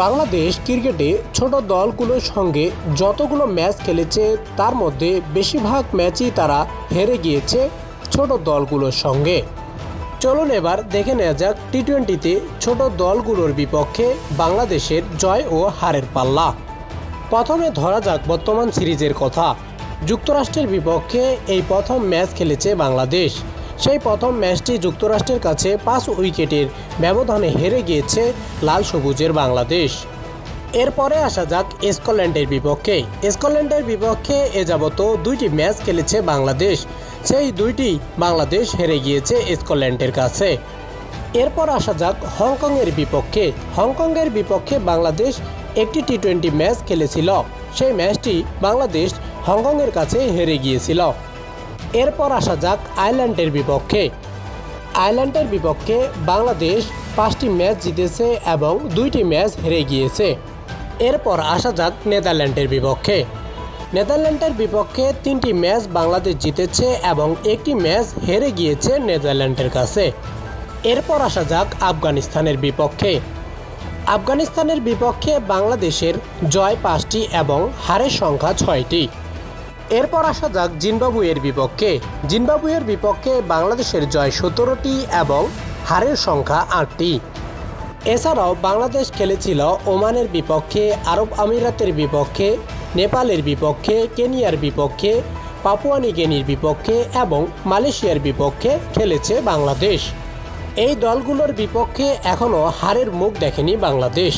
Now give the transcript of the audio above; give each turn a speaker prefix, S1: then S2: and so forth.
S1: বাংলাদেশ ক্রিকেটে ছোট দলগুলোর সঙ্গে যতগুলো ম্যাচ খেলেছে তার মধ্যে বেশিরভাগ ম্যাচই তারা হেরে গিয়েছে ছোট দলগুলোর সঙ্গে। চলুন এবার দেখে নেওয়া যাক টি-20তে ছোট দলগুলোর বিপক্ষে বাংলাদেশের জয় ও হারের পাল্লা। প্রথমে ধরা যাক বর্তমান সিরিজের কথা। যুক্তরাষ্ট্রের বিপক্ষে এই প্রথম ম্যাচ খেলেছে বাংলাদেশ। সেই প্রথম ম্যাচটি যুক্তরাষ্ট্রের কাছে 5 উইকেটের ব্যবধানে হেরে গিয়েছে লাল সবুজের বাংলাদেশ। এরপরে আসা যাক স্কটল্যান্ডের বিপক্ষে। স্কটল্যান্ডের বিপক্ষে এ যাবত 2টি ম্যাচ খেলেছে বাংলাদেশ, সেই 2টি বাংলাদেশ হেরে গিয়েছে স্কটল্যান্ডের কাছে। এরপর আসা যাক হংকংয়ের বিপক্ষে। হংকংয়ের বিপক্ষে বাংলাদেশ একটি টি-20 ম্যাচ খেলেছিল, সেই ম্যাচটি বাংলাদেশ হংকংয়ের কাছে হেরে গিয়েছিল। এরপর আসা যাক আয়ারল্যান্ডের বিপক্ষে। আয়ারল্যান্ডের বিপক্ষে বাংলাদেশ 5টি ম্যাচ জিতেছে এবং 2টি ম্যাচ হেরে গিয়েছে। এরপর আসা যাক নেদারল্যান্ডের বিপক্ষে। নেদারল্যান্ডের বিপক্ষে 3টি ম্যাচ বাংলাদেশ জিতেছে এবং 1টি ম্যাচ হেরে গিয়েছে নেদারল্যান্ডের কাছে। এরপর আসা যাক আফগানিস্তানের বিপক্ষে। আফগানিস্তানের বিপক্ষে বাংলাদেশের জয় 5টি এবং হারের সংখ্যা 6টি। এরপর আসা যাক জিম্বাবুয়ের বিপক্ষে। জিম্বাবুয়ের বিপক্ষে বাংলাদেশের জয় 17টি এবং হারের সংখ্যা 8টি। এছাড়াও বাংলাদেশ খেলেছিল ওমানের বিপক্ষে, আরব আমিরাতের বিপক্ষে, নেপালের বিপক্ষে, কেনিয়ার বিপক্ষে, পাপুয়া নিউ গিনির বিপক্ষে এবং মালয়েশিয়ার বিপক্ষে খেলেছে বাংলাদেশ। এই দলগুলোর বিপক্ষে এখনও হারের মুখ দেখেনি বাংলাদেশ।